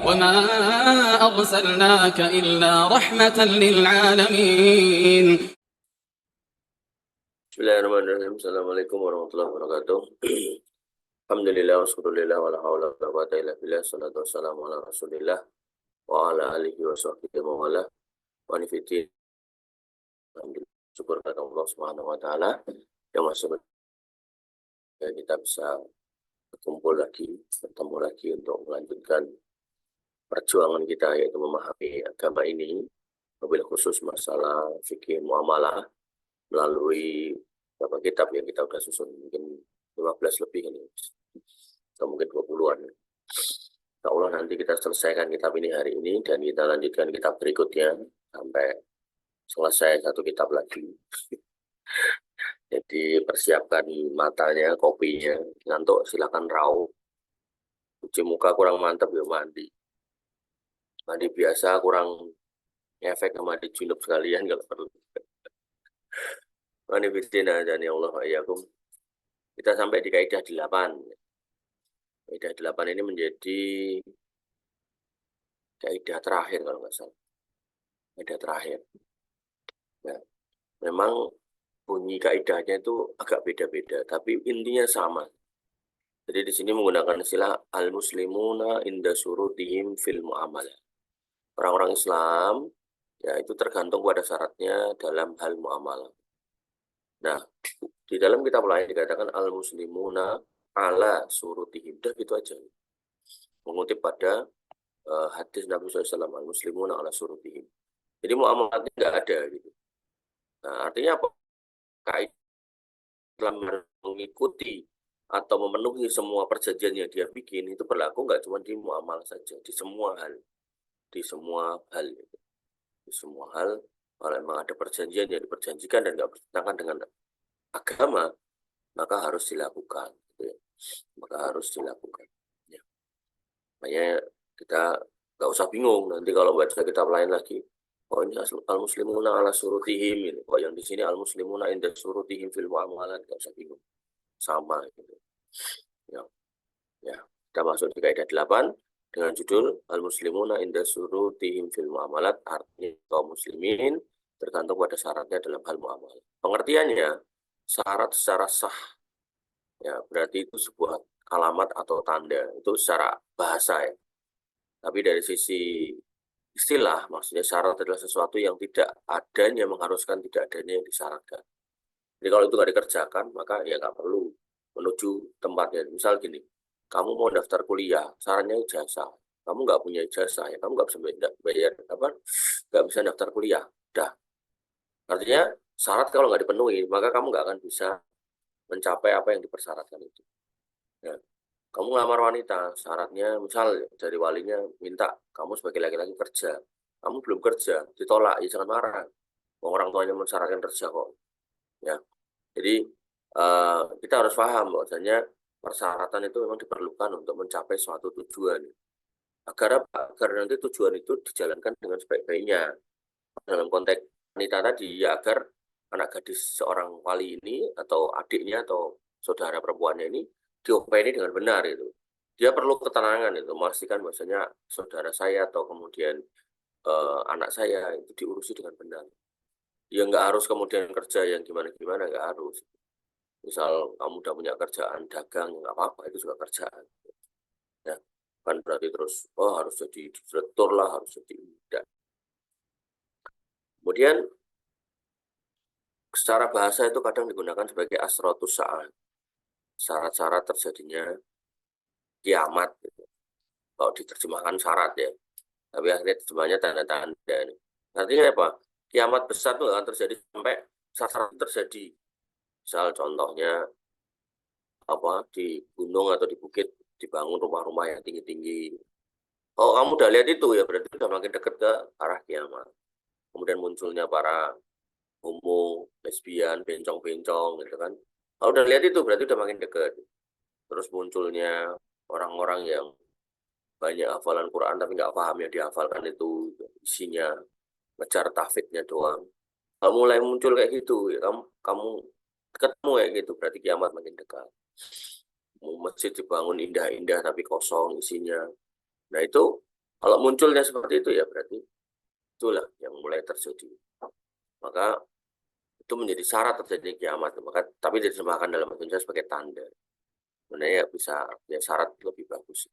وما أرسلناك إلا رحمة للعالمين. Bismillahirrahmanirrahim. Assalamualaikum warahmatullahi wabarakatuh. Alhamdulillah wassallallahu wala haula wala quwwata illa billah. Salatu wassalamu ala Rasulillah wa ala alihi wa sahbihi wa wala wa nifiti. Syukur kepada Allah Subhanahu wa taala yang masih kita bisa bertemu lagi untuk melanjutkan perjuangan kita, yaitu memahami agama ini, wabil khusus masalah fikih muamalah melalui beberapa kitab yang kita sudah susun, mungkin 15 lebih ini, atau mungkin 20-an. Insya Allah nanti kita selesaikan kitab ini hari ini dan kita lanjutkan kitab berikutnya sampai selesai satu kitab lagi. Jadi persiapkan matanya, kopinya, ngantuk silakan raup. Cuci muka kurang mantap ya mandi. Mandi biasa kurang efek sama mandi junub sekalian kalau perlu. Manifestina dan ya Allah ayyakum. Kita sampai di kaidah 8. Kaidah 8 ini menjadi kaidah terakhir kalau nggak salah. Kaidah terakhir. Nah, memang bunyi kaidahnya itu agak beda-beda, tapi intinya sama. Jadi di sini menggunakan istilah al-muslimuna inda surutihim fil muamalah. Orang-orang Islam ya itu tergantung pada syaratnya dalam hal muamalah. Nah, di dalam kitab lain dikatakan al-muslimuna ala surutihim. Udah gitu aja. Mengutip pada hadis Nabi SAW, al-muslimuna ala surutihim. Jadi muamalahnya nggak ada gitu. Nah, artinya apa? Dalam mengikuti atau memenuhi semua perjanjian yang dia bikin itu berlaku nggak cuma di muamalah saja, di semua hal, gitu. Di semua hal, kalau memang ada perjanjian yang diperjanjikan dan nggak bertentangan dengan agama, maka harus dilakukan. Gitu ya. Maka harus dilakukan. Ya. Makanya kita nggak usah bingung nanti kalau baca kitab lain lagi. Oh ini al-muslimuna ala surutihim ini. Oh yang di sini al-muslimuna inda surutihim fil muamalat, nggak usah bingung. Sama gitu. Ya, kita masuk di kaidah 8 dengan judul al-muslimuna inda surutihim fil muamalat, artinya kaum muslimin tergantung pada syaratnya dalam hal muamalah. Pengertiannya, syarat secara sah ya berarti itu sebuah alamat atau tanda, itu secara bahasa ya. Tapi dari sisi istilah, maksudnya syarat adalah sesuatu yang tidak adanya mengharuskan tidak adanya yang disyaratkan. Jadi kalau itu nggak dikerjakan, maka ya nggak perlu menuju tempatnya. Misal gini, kamu mau daftar kuliah, syaratnya ijazah. Kamu nggak punya ijazah, ya kamu nggak bisa bayar nggak bisa daftar kuliah. Dah. Artinya syarat kalau nggak dipenuhi, maka kamu nggak akan bisa mencapai apa yang dipersyaratkan itu. Ya. Kamu ngelamar wanita, syaratnya misal dari walinya minta kamu sebagai laki-laki kerja. Kamu belum kerja, ditolak, ya jangan marah. Orang tuanya mensyaratkan kerja kok. Ya. Jadi kita harus paham bahwasanya persyaratan itu memang diperlukan untuk mencapai suatu tujuan. Agar apa? Agar nanti tujuan itu dijalankan dengan sebaik-baiknya. Dalam konteks wanita tadi, ya agar anak gadis seorang wali ini atau adiknya atau saudara perempuannya ini diopeni dengan benar itu. Dia perlu ketenangan itu, memastikan bahwasanya saudara saya atau kemudian anak saya itu diurusi dengan benar. Ya nggak harus kemudian kerja yang gimana-gimana, nggak harus. Misal kamu udah punya kerjaan dagang, nggak apa-apa, itu juga kerjaan. Ya, kan berarti terus, oh harus jadi direktur lah, harus jadi tidak. Kemudian secara bahasa itu kadang digunakan sebagai asrotus sa'at, syarat-syarat terjadinya kiamat. Gitu. Kalau diterjemahkan syarat ya, tapi akhirnya terjemahnya tanda-tanda. Artinya apa? Kiamat besar itu akan terjadi sampai syarat terjadi. Misal contohnya apa di gunung atau di bukit dibangun rumah-rumah yang tinggi-tinggi. Oh kamu udah lihat itu ya berarti udah makin dekat ke arah kiamat. Kemudian munculnya para homo, lesbian, bencong-bencong gitu kan. Kalau udah lihat itu berarti udah makin dekat. Terus munculnya orang-orang yang banyak hafalan Quran tapi nggak paham yang dihafalkan itu isinya, ngejar tahfidnya doang. Kalau mulai muncul kayak gitu, ya kamu ketemu kayak gitu berarti kiamat makin dekat. Masjid dibangun indah-indah tapi kosong isinya. Nah itu Kalau munculnya seperti itu ya berarti itulah yang mulai terjadi. Maka itu menjadi syarat terjadi kiamat. Maka tapi diterjemahkan dalam bahasa Indonesia sebagai tanda. Sebenarnya ya bisa ya syarat lebih bagus.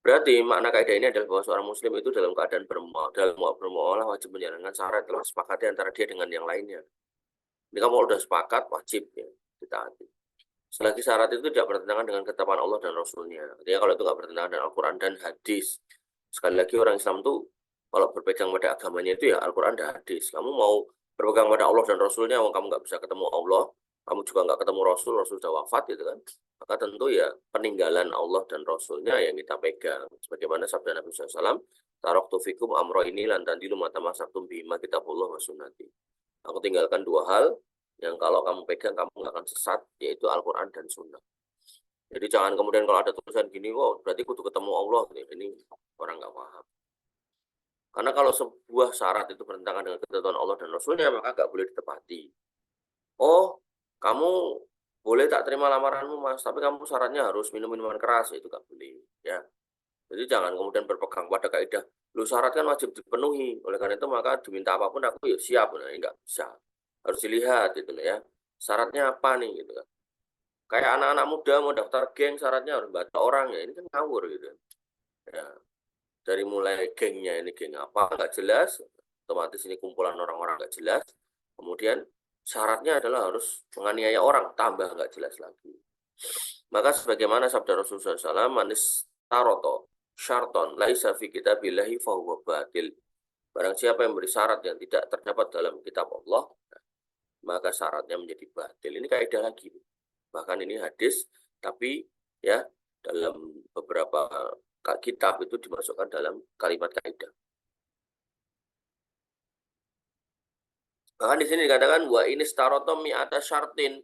Berarti makna kaidah ini adalah bahwa seorang muslim itu dalam keadaan bermuamalah wajib menjalankan syarat telah sepakati antara dia dengan yang lainnya. Ini kamu udah sepakat wajib ya ditaati. Selagi syarat itu tidak bertentangan dengan ketetapan Allah dan Rasulnya. Artinya kalau itu nggak bertentangan dengan Al-Quran dan hadis. Sekali lagi orang Islam tuh kalau berpegang pada agamanya itu ya Al-Quran dan hadis. Kamu mau berpegang pada Allah dan Rasulnya, kamu nggak bisa ketemu Allah, kamu juga nggak ketemu Rasul, Rasul sudah wafat gitu kan. Maka tentu ya peninggalan Allah dan Rasulnya yang kita pegang. Sebagaimana sabda Nabi SAW, taraktu fikum amro ini lantandilu matamasaktum bima kitabullah wa sunnati. Aku tinggalkan dua hal yang kalau kamu pegang kamu nggak akan sesat, yaitu Al-Quran dan Sunnah. Jadi jangan kemudian kalau ada tulisan gini, oh berarti kudu ketemu Allah. Ini orang nggak paham. Karena kalau sebuah syarat itu bertentangan dengan ketentuan Allah dan Rasulnya, maka nggak boleh ditepati. Oh, kamu boleh tak terima lamaranmu mas, tapi kamu syaratnya harus minum minuman keras, itu nggak boleh. Ya, jadi jangan kemudian berpegang pada kaidah, lu syarat kan wajib dipenuhi, oleh karena itu maka diminta apapun aku ya siap, nah ini nggak bisa. Harus dilihat gitu ya, syaratnya apa nih gitu kan. Kayak anak-anak muda mau daftar geng syaratnya harus baca orang ya, ini kan ngawur gitu. Ya, dari mulai gengnya ini geng apa nggak jelas, otomatis ini kumpulan orang-orang nggak jelas, kemudian syaratnya adalah harus menganiaya orang, tambah nggak jelas lagi. Maka sebagaimana sabda Rasulullah SAW, manis taroto syarton laisa fi kitabillahi fahuwa batil. Barang siapa yang beri syarat yang tidak terdapat dalam kitab Allah, maka syaratnya menjadi batil. Ini kaidah lagi. Bahkan ini hadis, tapi ya dalam beberapa kitab itu dimasukkan dalam kalimat kaidah. Bahkan di sini dikatakan wa ini staroto mi'ata syartin.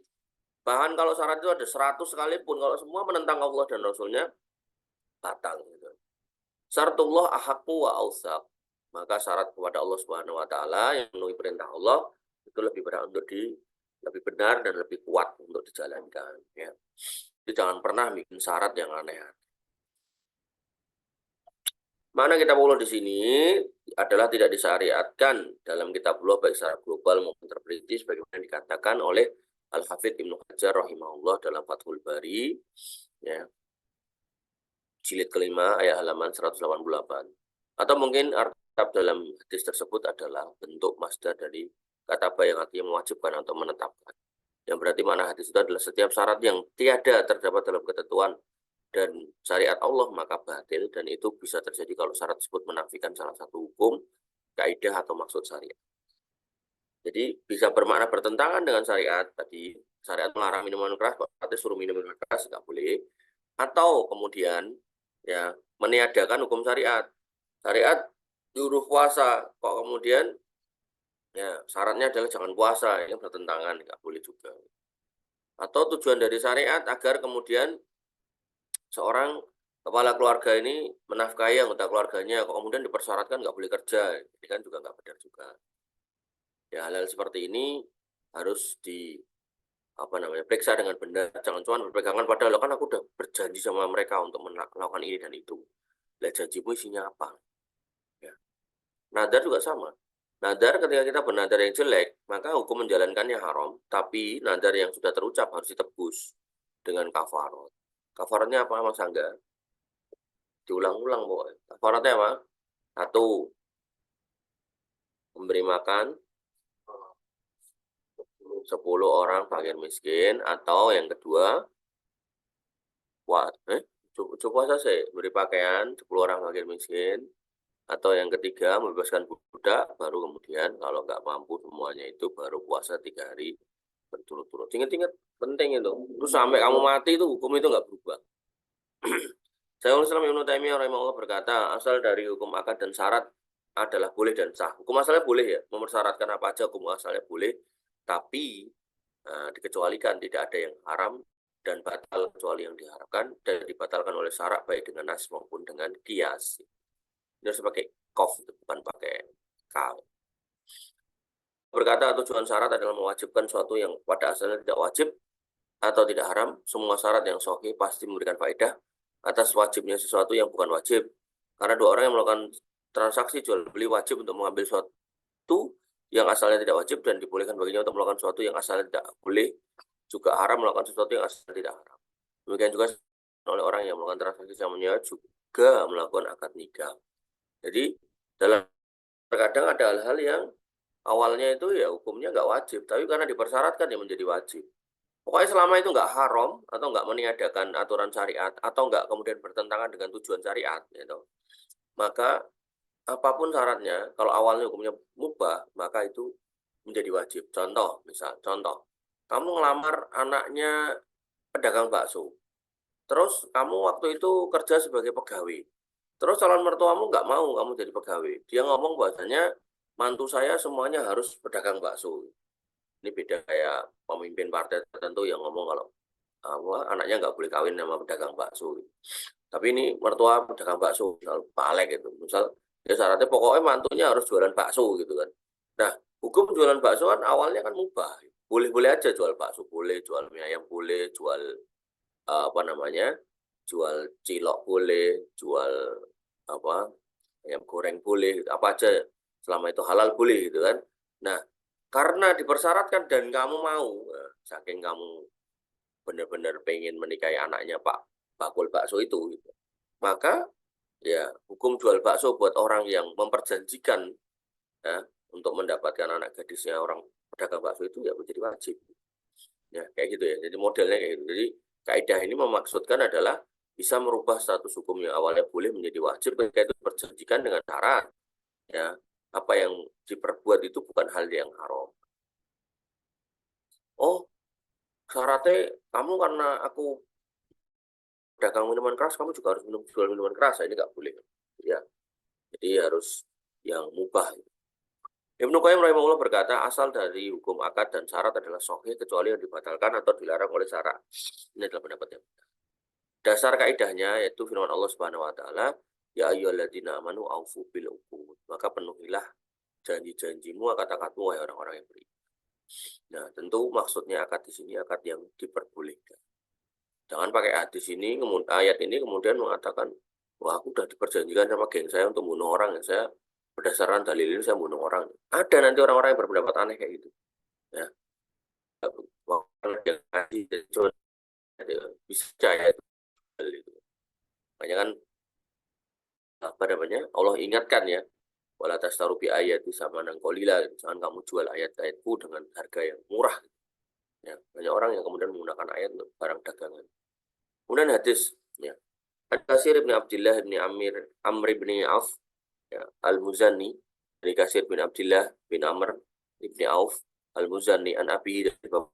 Bahkan kalau syarat itu ada 100 sekalipun, kalau semua menentang Allah dan Rasulnya, batal. Gitu. Syartullah ahaqqu wa awsaq. Maka syarat kepada Allah Subhanahu wa taala yang memenuhi perintah Allah itu lebih benar dan lebih kuat untuk dijalankan ya. Jadi jangan pernah bikin syarat yang aneh. Mana kita perlu di sini adalah tidak disyariatkan dalam kitabullah baik secara global maupun terperinci sebagaimana dikatakan oleh Al-Hafidz Ibnu Hajar rahimahullah dalam Fathul Bari ya. Jilid kelima ayat halaman 188. Atau mungkin artikel dalam hadis tersebut adalah bentuk masdar dari kata yang artinya mewajibkan atau menetapkan. Yang berarti mana hadis itu adalah setiap syarat yang tiada terdapat dalam ketentuan dan syariat Allah maka batil, dan itu bisa terjadi kalau syarat tersebut menafikan salah satu hukum, kaidah atau maksud syariat. Jadi bisa bermakna bertentangan dengan syariat tadi. Syariat melarang minuman keras, berarti suruh minum minuman keras nggak boleh. Atau kemudian ya meniadakan hukum syariat. Syariat nyuruh puasa, kok kemudian ya syaratnya adalah jangan puasa, ini bertentangan, nggak boleh juga. Atau tujuan dari syariat agar kemudian seorang kepala keluarga ini menafkahi anggota keluarganya, kok kemudian dipersyaratkan nggak boleh kerja, ini kan juga nggak benar juga. Ya hal-hal seperti ini harus periksa dengan benar, jangan cuma berpegangan padahal kan aku udah berjanji sama mereka untuk melakukan ini dan itu. Lah janjimu isinya apa? Ya. Nadar juga sama. Nadar ketika kita bernadar yang jelek, maka hukum menjalankannya haram, tapi nadar yang sudah terucap harus ditebus dengan kafarat. Kafaratnya apa Mas Angga? Diulang-ulang pokoknya. Kafaratnya apa? 1. Memberi makan 10 orang fakir miskin, atau yang kedua puasa saya beri pakaian 10 orang fakir miskin, atau yang ketiga membebaskan budak, baru kemudian kalau nggak mampu semuanya itu baru puasa 3 hari berturut-turut. Ingat-ingat penting itu. Terus sampai kamu mati itu hukum itu nggak berubah. Syekhul Islam Ibnu Taimiyah rahimahullah berkata, asal dari hukum akad dan syarat adalah boleh dan sah. Hukum asalnya boleh ya, mempersyaratkan apa aja hukum asalnya boleh, tapi dikecualikan tidak ada yang haram dan batal kecuali yang diharapkan dan dibatalkan oleh syarat baik dengan nas maupun dengan kias. Ini harus pakai kof, bukan pakai kal. Berkata tujuan syarat adalah mewajibkan sesuatu yang pada asalnya tidak wajib atau tidak haram. Semua syarat yang sahih pasti memberikan faedah atas wajibnya sesuatu yang bukan wajib. Karena dua orang yang melakukan transaksi jual beli wajib untuk mengambil suatu yang asalnya tidak wajib dan dibolehkan baginya untuk melakukan sesuatu yang asalnya tidak boleh, juga haram melakukan sesuatu yang asalnya tidak haram. Demikian juga oleh orang yang melakukan transaksi semuanya juga melakukan akad nikah. Jadi dalam terkadang ada hal-hal yang awalnya itu ya hukumnya nggak wajib, tapi karena dipersyaratkan ya menjadi wajib. Pokoknya selama itu nggak haram atau nggak meniadakan aturan syariat atau nggak kemudian bertentangan dengan tujuan syariat, gitu, maka apapun syaratnya, kalau awalnya hukumnya mubah, maka itu menjadi wajib. Contoh, kamu ngelamar anaknya pedagang bakso. Terus kamu waktu itu kerja sebagai pegawai. Terus calon mertuamu nggak mau kamu jadi pegawai. Dia ngomong bahwasanya mantu saya semuanya harus pedagang bakso. Ini beda kayak pemimpin partai tertentu yang ngomong kalau anaknya nggak boleh kawin sama pedagang bakso. Tapi ini mertua pedagang bakso, misal Pak Alek gitu. Misal ya syaratnya pokoknya mantunya harus jualan bakso gitu kan. Nah, hukum jualan bakso kan awalnya kan mubah. Boleh-boleh aja jual bakso, boleh jual mie ayam, boleh jual apa namanya, jual cilok boleh, jual apa ayam goreng boleh, apa aja selama itu halal boleh gitu kan. Nah, karena dipersyaratkan dan kamu mau, saking kamu benar-benar pengen menikahi anaknya Pak Bakul Bakso itu, gitu, maka ya hukum jual bakso buat orang yang memperjanjikan ya, untuk mendapatkan anak gadisnya orang pedagang bakso itu ya menjadi wajib. Ya, kayak gitu ya. Jadi modelnya kayak gitu. Jadi kaidah ini memaksudkan adalah bisa merubah status hukum yang awalnya boleh menjadi wajib ketika itu diperjanjikan dengan syarat. Ya, apa yang diperbuat itu bukan hal yang haram. Oh, syaratnya kamu karena aku dagang minuman keras, kamu juga harus jual minuman keras. Ini nggak boleh. Ya, jadi harus yang mubah. Ibnu Qayyim rahimahullah berkata, asal dari hukum akad dan syarat adalah sahih kecuali yang dibatalkan atau dilarang oleh syarat. Ini adalah pendapatnya. Dasar kaidahnya yaitu firman Allah Subhanahu wa taala, ya ayyuhalladzina amanu aufu bil uqud. Maka penuhilah janji-janjimu, kata-katamu wahai orang-orang yang beriman. Nah, tentu maksudnya akad di sini akad yang diperbolehkan. Jangan pakai hadis ini, ayat ini kemudian mengatakan, wah aku udah diperjanjikan sama geng saya untuk bunuh orang, ya saya berdasarkan dalil ini saya bunuh orang. Ada nanti orang-orang yang berpendapat aneh kayak gitu. Ya, bisa ya itu. Makanya kan apa namanya? Allah ingatkan ya, wala tastaru bi ayati samanan qalila. Jangan kamu jual ayat-ayatku dengan harga yang murah. Ya, banyak orang yang kemudian menggunakan ayat untuk barang dagangan. Kemudian hadis ya. Al-Kasir bin Abdullah bin Amr bin Auf ya, Al-Muzani dari Kasir bin Abdullah bin Amr bin Auf Al-Muzani an Abi dari bapak.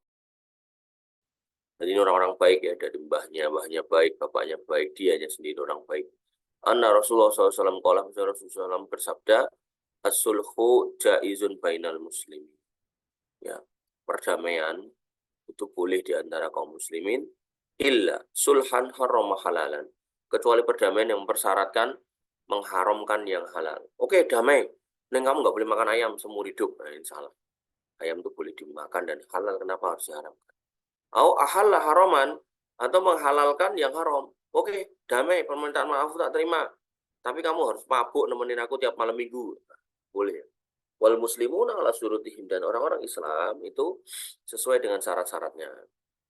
Jadi ini orang-orang baik ya, dari mbahnya baik, bapaknya baik, dianya sendiri orang baik. Anna Rasulullah SAW Rasulullah SAW bersabda, as-sulhu jaizun bainal muslimin. Ya, perdamaian itu boleh di antara kaum muslimin, illa sulhan harrama halalan. Kecuali perdamaian yang mempersyaratkan mengharamkan yang halal. Oke, damai. Neng kamu nggak boleh makan ayam seumur hidup. Nah, ini salah. Ayam itu boleh dimakan dan halal. Kenapa harus diharamkan? Au ahalla haraman, atau menghalalkan yang haram. Oke, damai. Permintaan maaf tak terima. Tapi kamu harus mabuk nemenin aku tiap malam minggu. Boleh. Wal muslimuna ala surutihim, dan orang-orang Islam itu sesuai dengan syarat-syaratnya.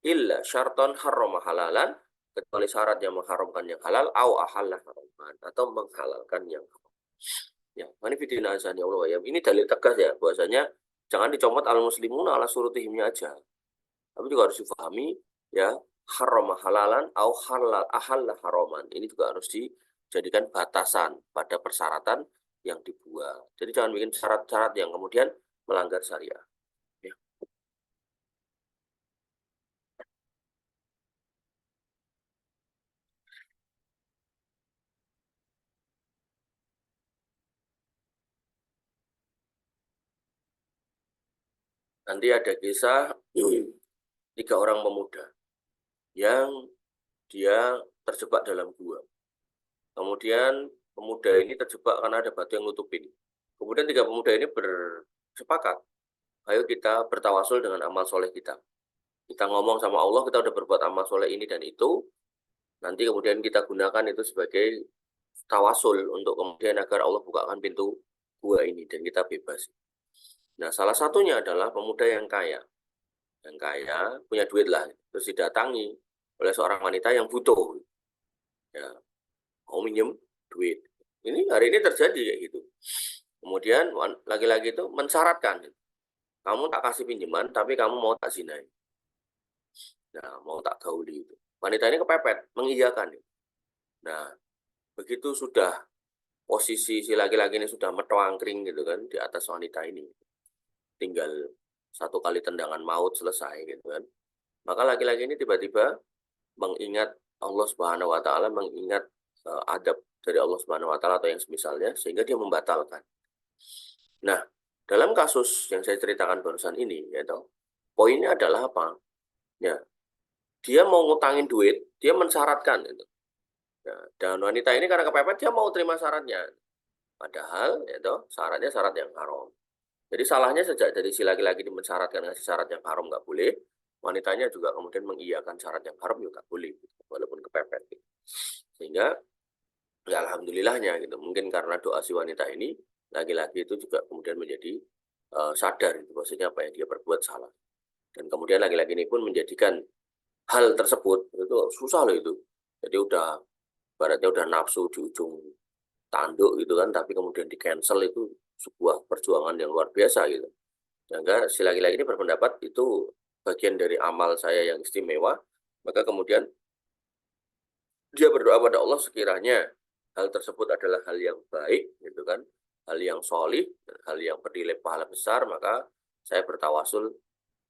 Illa syarton harrama halalan, kecuali syarat yang mengharamkan yang halal, au ahalla haraman, atau menghalalkan yang haram. Ya, manifidina azani Allah ya. Ini dalil tegas ya, bahwasanya jangan dicomot al muslimuna ala surutihimnya aja. Tapi juga harus difahami ya, harrama halalan au halal ahalla haraman. Ini juga harus dijadikan batasan pada persyaratan yang dibuat. Jadi jangan bikin syarat-syarat yang kemudian melanggar syariah. Ya. Nanti ada kisah 3 orang pemuda yang dia terjebak dalam gua. Kemudian pemuda ini terjebak karena ada batu yang nutupin. Kemudian 3 pemuda ini bersepakat, ayo kita bertawasul dengan amal soleh kita. Kita ngomong sama Allah, kita udah berbuat amal soleh ini dan itu, nanti kemudian kita gunakan itu sebagai tawasul untuk kemudian agar Allah bukakan pintu gua ini dan kita bebas. Nah, salah satunya adalah pemuda yang kaya. Yang kaya, punya duit lah. Terus didatangi oleh seorang wanita yang butuh. Ya, mau minjem duit. Ini hari ini terjadi kayak gitu. Kemudian laki-laki itu mensyaratkan, kamu tak kasih pinjaman, tapi kamu mau tak zinai. Nah, mau tak gauli itu. Wanita ini kepepet, mengiyakan. Nah, begitu sudah posisi si laki-laki ini sudah metuangkring gitu kan di atas wanita ini, tinggal satu kali tendangan maut selesai gitu kan. Maka laki-laki ini tiba-tiba mengingat Allah Subhanahu wa taala, mengingat adab dari Allah Subhanahu wa taala atau yang semisalnya, sehingga dia membatalkan. Nah, dalam kasus yang saya ceritakan barusan ini, yaitu poinnya adalah apa? Ya, dia mau ngutangin duit, dia mensyaratkan gitu. Ya, dan wanita ini karena kepepet dia mau terima syaratnya. Padahal itu syaratnya syarat yang haram. Jadi salahnya sejak dari si laki-laki ini mensyaratkan ngasih syarat yang haram nggak boleh, wanitanya juga kemudian mengiyakan syarat yang haram juga nggak boleh, gitu, walaupun kepepet. Gitu. Sehingga ya alhamdulillahnya gitu, mungkin karena doa si wanita ini, laki-laki itu juga kemudian menjadi sadar itu maksudnya apa yang dia perbuat salah. Dan kemudian laki-laki ini pun menjadikan hal tersebut itu susah loh itu. Jadi udah baratnya udah nafsu di ujung tanduk gitu kan, tapi kemudian di cancel itu sebuah perjuangan yang luar biasa gitu. Sehingga si laki-laki ini berpendapat itu bagian dari amal saya yang istimewa, maka kemudian dia berdoa pada Allah sekiranya hal tersebut adalah hal yang baik gitu kan, hal yang solih, hal yang bernilai pahala besar, maka saya bertawasul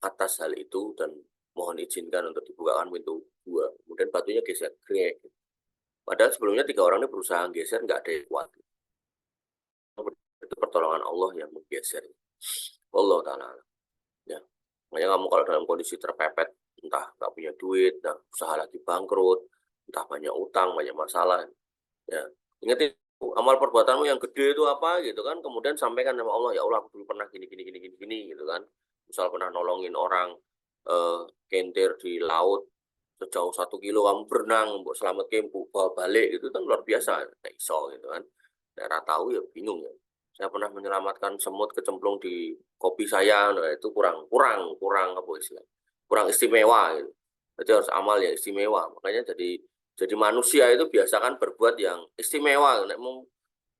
atas hal itu dan mohon izinkan untuk dibukakan pintu gua. Kemudian batunya geser, grek. Padahal sebelumnya 3 orang ini berusaha geser, nggak ada yang kuat. Itu pertolongan Allah yang menggeser. Allah Ta'ala. Ya. Makanya kamu kalau dalam kondisi terpepet, entah nggak punya duit, entah usaha lagi bangkrut, entah banyak utang, banyak masalah, ya ingat itu amal perbuatanmu yang gede itu apa gitu kan, kemudian sampaikan sama Allah, ya Allah aku dulu pernah gini gini gini gini gini gitu kan, misal pernah nolongin orang kentir di laut sejauh 1 kilo, kamu berenang buat selamat kempu bawa balik, itu kan luar biasa, nggak iso gitu kan, daerah tahu ya bingung ya. Saya pernah menyelamatkan semut kecemplung di kopi saya, nah itu kurang apa istilah, kurang istimewa gitu. Jadi harus amal yang istimewa, makanya jadi manusia itu biasakan berbuat yang istimewa, nek mung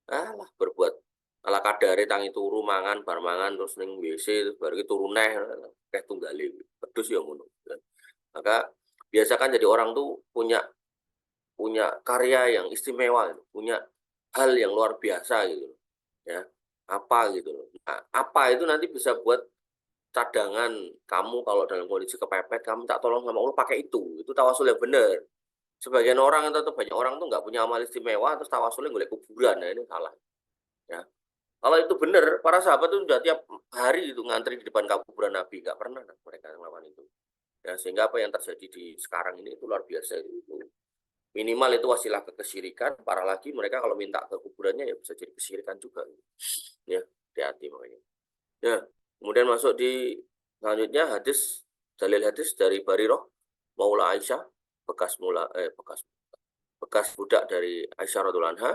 lah berbuat ala kadare tangi turu mangan bar mangan terus ning WC terus baru iki turu neh akeh tunggale pedus ya ngono. Maka biasakan jadi orang tuh punya punya karya yang istimewa, punya hal yang luar biasa gitu ya. Apa gitu loh. Nah, apa itu nanti bisa buat cadangan kamu kalau dalam kondisi kepepet, kamu tak tolong sama Allah pakai itu. Itu tawasul yang benar. Sebagian orang atau banyak orang tuh nggak punya amal istimewa terus tawasulnya golek kuburan, nah ini salah ya. Kalau itu benar, para sahabat tuh udah tiap hari itu ngantri di depan kuburan Nabi, nggak pernah mereka melakukan itu ya. Sehingga apa yang terjadi di sekarang ini itu luar biasa itu. Minimal itu wasilah ke kesyirikan, parah lagi mereka kalau minta ke kuburannya ya bisa jadi kesyirikan juga ya. Hati-hati makanya ya. Kemudian masuk di selanjutnya hadis, dalil hadis dari Bariroh Maula Aisyah, bekas budak dari Aisyah radhiyallahu anha.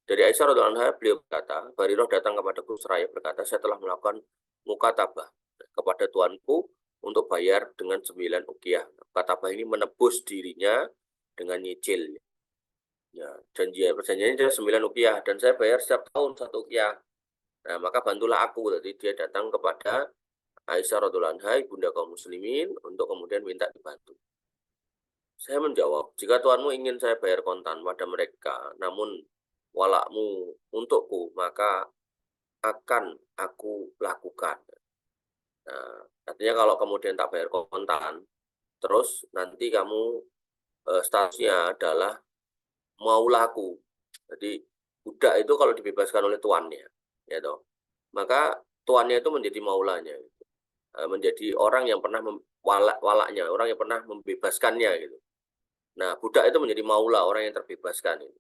Dari Aisyah radhiyallahu anha beliau berkata, Bariroh datang kepadaku seraya berkata, saya telah melakukan mukatabah kepada tuanku untuk bayar dengan 9 uqiyah. Mukatabah ini menebus dirinya dengan nyicil. Ya, perjanjiannya dia 9 uqiyah dan saya bayar setiap tahun 1 uqiyah. Nah, maka bantulah aku. Jadi dia datang kepada Aisyah radhiyallahu anha, ibunda kaum muslimin, untuk kemudian minta dibantu. Saya menjawab, jika tuanmu ingin saya bayar kontan pada mereka, namun walakmu untukku, maka akan aku lakukan. Nah, artinya kalau kemudian tak bayar kontan, terus nanti kamu statusnya adalah mau laku. Jadi budak itu kalau dibebaskan oleh tuannya, ya toh, maka tuannya itu menjadi maulanya, menjadi orang yang pernah walaknya, orang yang pernah membebaskannya gitu. Nah, budak itu menjadi maula, orang yang terbebaskan itu.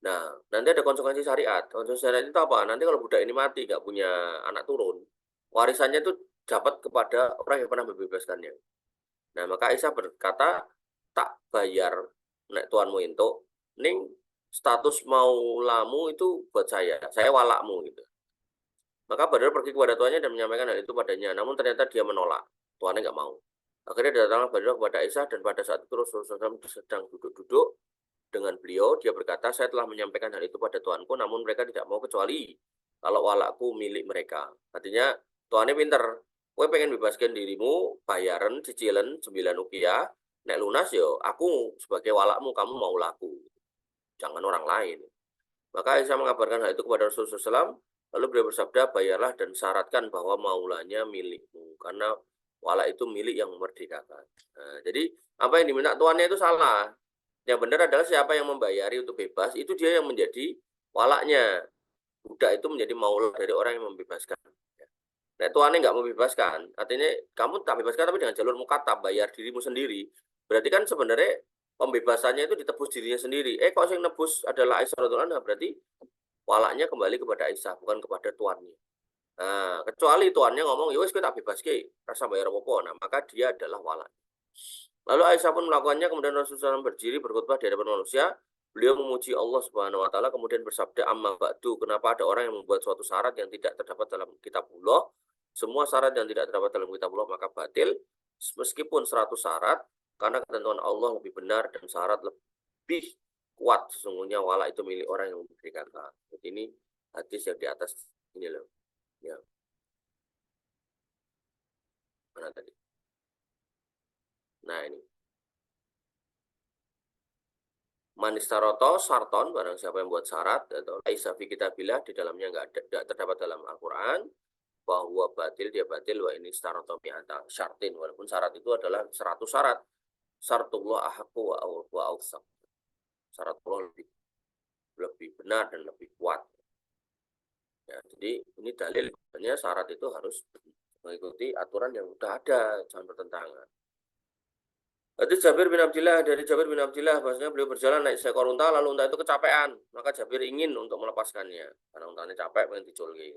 Nah, nanti ada konsekuensi syariat. Konsekuensi syariat itu apa? Nanti kalau budak ini mati, nggak punya anak turun, warisannya itu dapat kepada orang yang pernah membebaskannya. Nah, maka Aisyah berkata, tak bayar nek tuanmu itu, ning status maulamu itu buat saya walakmu gitu. Maka Badar pergi kepada tuannya dan menyampaikan hal itu padanya, namun ternyata dia menolak, tuannya nggak mau. Akhirnya datanglah Badar kepada Aisyah, dan pada saat itu Rasulullah SAW sedang duduk-duduk dengan beliau. Dia berkata, saya telah menyampaikan hal itu pada tuanku, namun mereka tidak mau kecuali kalau walakku milik mereka. Artinya tuannya pinter, kowe pengen bebaskan dirimu, bayaran cicilan 9 ukiah, nek lunas yo aku sebagai walakmu, kamu mau laku, jangan orang lain. Maka Aisyah mengabarkan hal itu kepada Rasulullah SAW, lalu beliau bersabda, bayarlah dan syaratkan bahwa maulanya milikmu, karena wala itu milik yang memerdekakan. Nah, jadi apa yang diminta tuannya itu salah. Yang benar adalah siapa yang membayari untuk bebas, itu dia yang menjadi walaknya. Budak itu menjadi maula dari orang yang membebaskan. Nah, tuannya nggak membebaskan, artinya kamu tak bebaskan tapi dengan jalur mukatab, bayar dirimu sendiri. Berarti kan sebenarnya pembebasannya itu ditebus dirinya sendiri. Kok yang nebus adalah Aisyah radhiyallahu anha, berarti walaknya kembali kepada Aisyah, bukan kepada tuannya. Nah, kecuali tuannya ngomong, ya wis kita bebas ke, rasa bayar apa-apa. Nah, maka dia adalah walak. Lalu Aisyah pun melakukannya, kemudian Rasulullah SAW berdiri berkhutbah di hadapan manusia. Beliau memuji Allah Subhanahu wa taala, kemudian bersabda, amma ba'du, kenapa ada orang yang membuat suatu syarat yang tidak terdapat dalam kitabullah? Semua syarat yang tidak terdapat dalam kitabullah maka batil, meskipun 100 syarat, karena ketentuan Allah lebih benar dan syarat lebih kuat. Sesungguhnya wala itu milik orang yang memberikan. Jadi ini hadis yang di atas ini loh. Ya, mana tadi? Nah ini. Manistaroto sarton, barang siapa yang buat syarat atau laisa fi kitabillah, di dalamnya nggak terdapat dalam Al-Quran, bahwa batil, dia batil. Wa ini staroto mi'ata syartin, walaupun syarat itu adalah 100 syarat. Syartullah ahaqqu wa awsaq. Syarat Allah lebih benar dan lebih kuat. Ya, jadi ini dalil, sebenarnya syarat itu harus mengikuti aturan yang sudah ada, jangan bertentangan. Hadis Jabir bin Abdillah, dari Jabir bin Abdillah, bahasanya beliau berjalan naik seekor unta, lalu unta itu kecapean. Maka Jabir ingin untuk melepaskannya, karena untanya capek, pengen diculki.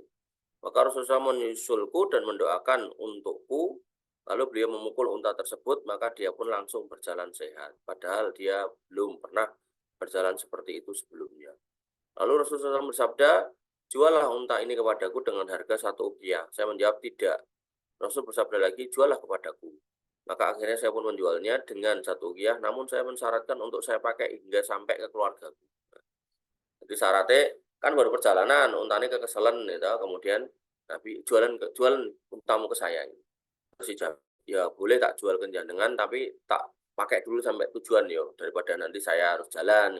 Maka Rasulullah menyusulku dan mendoakan untukku, lalu beliau memukul unta tersebut, maka dia pun langsung berjalan sehat. Padahal dia belum pernah berjalan seperti itu sebelumnya. Lalu Rasulullah SAW bersabda, jualah unta ini kepadaku dengan harga 1 ukiah. Saya menjawab tidak. Rasul bersabda lagi, jualah kepadaku. Maka akhirnya saya pun menjualnya dengan 1 ukiah, namun saya mensyaratkan untuk saya pakai hingga sampai ke keluarga. Jadi syaratnya kan baru perjalanan, untanya kekeselan gitu, kemudian Nabi jualan untamu ke saya. Terus ya boleh tak jual ke jenengan, tapi tak pakai dulu sampai tujuan ya, daripada nanti saya harus jalan.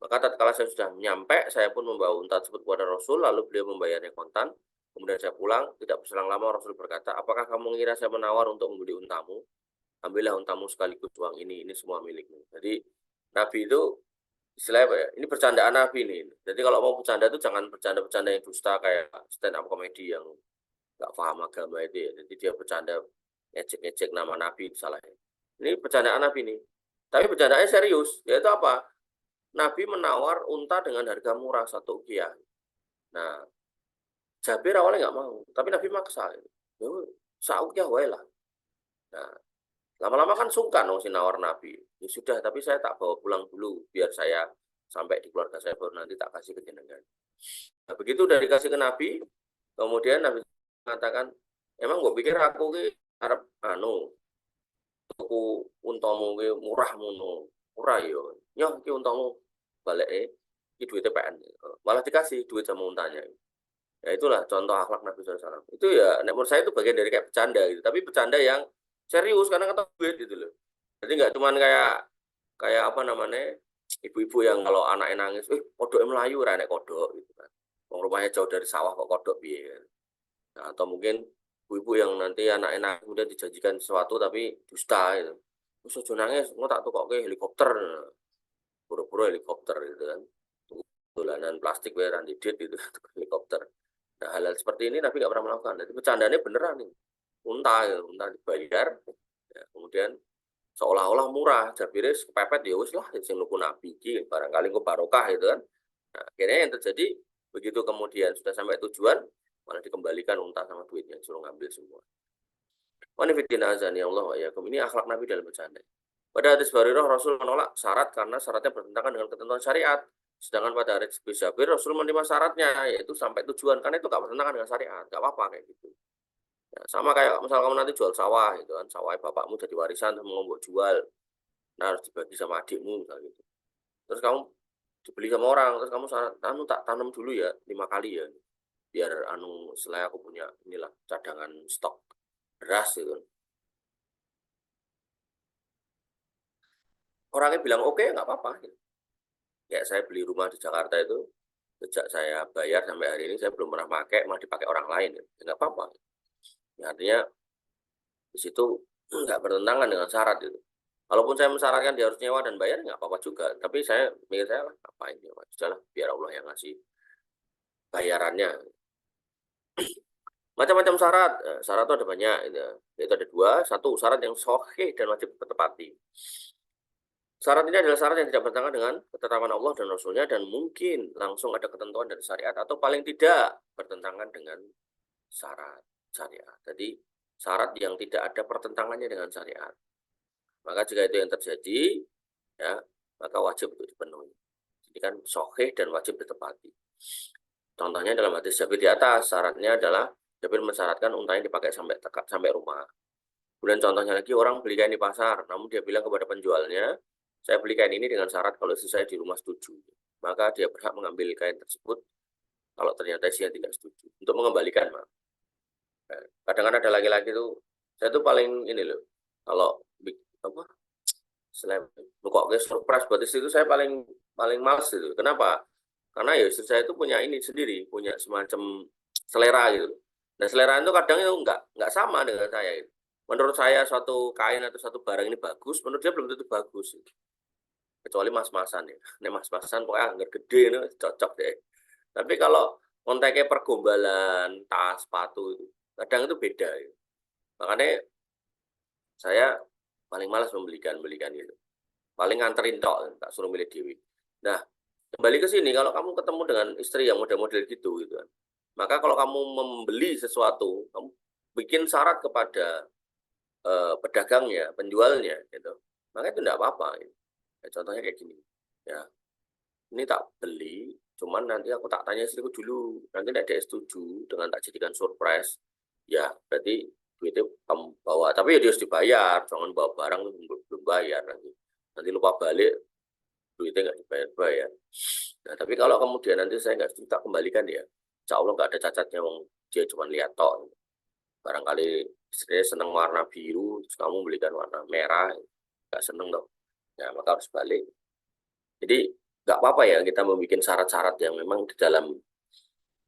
Maka tatkala saya sudah nyampe, saya pun membawa unta tersebut kepada Rasul, lalu beliau membayarnya kontan. Kemudian saya pulang, tidak berselang lama Rasul berkata, apakah kamu mengira saya menawar untuk membeli untamu? Ambillah untamu sekaligus uang ini semua milikmu. Jadi Nabi itu istilahnya apa ya? Ini bercandaan Nabi nih. Jadi kalau mau bercanda itu jangan bercanda-bercanda yang dusta kayak stand up comedy yang nggak paham agama itu ya. Jadi dia bercanda ngecek-ngecek nama Nabi salahnya. Ini bercandaan Nabi nih. Tapi bercandaannya serius. Yaitu apa? Nabi menawar unta dengan harga murah 1 ukiah. Nah, Jabir awalnya nggak mau, tapi Nabi maksa. Ya, 1 ukiah wae lah. Nah, lama-lama kan sungkan dong si nawar Nabi. Ya sudah, tapi saya tak bawa pulang dulu, biar saya sampai di keluarga saya baru nanti tak kasih ke jenengan. Nah, begitu udah dikasih ke Nabi, kemudian Nabi mengatakan, emang gue pikir aku ki arep tuku untamu ki murah ngono. Murah yo. Nyoh ki untamu baleke iki duit TPN. Malah dikasih duit sama untanya. Ya itulah contoh akhlak Nabi SAW. Itu ya, menurut saya itu bagian dari kayak bercanda gitu. Tapi bercanda yang serius karena kata duit gitu loh. Jadi nggak cuman kayak kayak apa namanya ibu-ibu yang kalau anaknya nangis, kodok melayu ora nek kodok gitu kan. Wong rumahnya jauh dari sawah kok kodok piye kan. Nah, atau mungkin ibu-ibu yang nanti anaknya nangis kemudian dijanjikan sesuatu tapi dusta gitu. Terus ojo nangis, engko tak tukokke helikopter. Buru-buru helikopter gitu kan. Tulanan plastik wae ra ndidit gitu helikopter. Nah, hal-hal seperti ini Nabi nggak pernah melakukan. Jadi bercandanya beneran nih. Unta dibayar, ya, kemudian seolah-olah murah. Jabiris kepepet ya wis lah, sing nuku Nabi iki barangkali kok barokah gitu kan. Nah, akhirnya yang terjadi begitu kemudian sudah sampai tujuan malah dikembalikan unta sama duitnya, suruh ngambil semua. Wanifidina azani Allah wa yakum. Ini akhlak Nabi dalam bercanda. Pada hadis Barirah Rasul menolak syarat karena syaratnya bertentangan dengan ketentuan syariat. Sedangkan pada hadis Jabir Rasul menerima syaratnya yaitu sampai tujuan karena itu nggak bertentangan dengan syariat, nggak apa-apa kayak gitu. Ya, sama kayak misal kamu nanti jual sawah gitu kan, sawah bapakmu jadi warisan terus mau jual, nah harus dibagi sama adikmu misalnya gitu. Terus kamu dibeli sama orang, terus kamu anu tak tanam dulu ya 5 kali ya, biar anu setelah aku punya inilah cadangan stok beras gitu. Orangnya bilang oke nggak apa-apa. Gitu. Ya saya beli rumah di Jakarta itu sejak saya bayar sampai hari ini saya belum pernah pakai, malah dipakai orang lain. Ya nggak apa-apa. Ya, artinya di situ nggak bertentangan dengan syarat itu. Walaupun saya mensyaratkan dia harus nyewa dan bayar nggak apa-apa juga. Tapi saya mikir saya lah ngapain ya, sudahlah biar Allah yang ngasih bayarannya. Macam-macam syarat. Syarat itu ada banyak. Itu ada dua. Satu, syarat yang sahih dan wajib ditepati. Syarat ini adalah syarat yang tidak bertentangan dengan ketetapan Allah dan Rasulnya dan mungkin langsung ada ketentuan dari syariat atau paling tidak bertentangan dengan syarat syariat. Jadi syarat yang tidak ada pertentangannya dengan syariat. Maka jika itu yang terjadi, ya maka wajib untuk dipenuhi. Jadi kan sahih dan wajib ditepati. Contohnya dalam hadis Jabir di atas, syaratnya adalah Jabir mensyaratkan untanya dipakai sampai rumah. Kemudian contohnya lagi orang beli kain di pasar, namun dia bilang kepada penjualnya, saya beli kain ini dengan syarat kalau istri saya di rumah setuju. Maka dia berhak mengambil kain tersebut kalau ternyata istrinya tidak setuju. Untuk mengembalikan, Mak. Nah, kadang ada laki-laki tuh, saya tuh paling ini loh, kalau apa selain kok surprise buat istri itu saya paling paling males itu. Kenapa? Karena ya istri saya itu punya ini sendiri, punya semacam selera gitu. Nah selera itu kadang itu nggak sama dengan saya. Gitu. Menurut saya suatu kain atau satu barang ini bagus, menurut dia belum tentu bagus. Gitu. Kecuali mas-masan ya. Ini mas-masan pokoknya anggar gede ini cocok deh. Tapi kalau konteksnya pergombalan, tas, sepatu itu kadang itu beda. Gitu. Makanya saya paling malas belikan gitu. Paling nganterin tok, tak suruh milih dewi. Nah, kembali ke sini kalau kamu ketemu dengan istri yang model-model gitu kan. Maka kalau kamu membeli sesuatu, kamu bikin syarat kepada pedagangnya, penjualnya gitu. Maka itu enggak apa-apa. Gitu. Ya, contohnya kayak gini. Ya, ini tak beli, cuman nanti aku tak tanya istriku dulu. Nanti dia setuju dengan tak jadikan surprise. Ya, berarti duitnya kamu bawa. Tapi ya dia harus dibayar. Jangan bawa barang belum bayar nanti. Nanti lupa balik, duitnya nggak dibayar-bayar. Nah, tapi kalau kemudian nanti saya nggak setuju, tak kembalikan ya. Insya Allah nggak ada cacatnya, dia cuma lihat tok. Barangkali istrinya seneng warna biru, terus kamu belikan warna merah, nggak seneng dong. Ya, maka harus balik. Jadi nggak apa-apa ya kita membuat syarat-syarat yang memang di dalam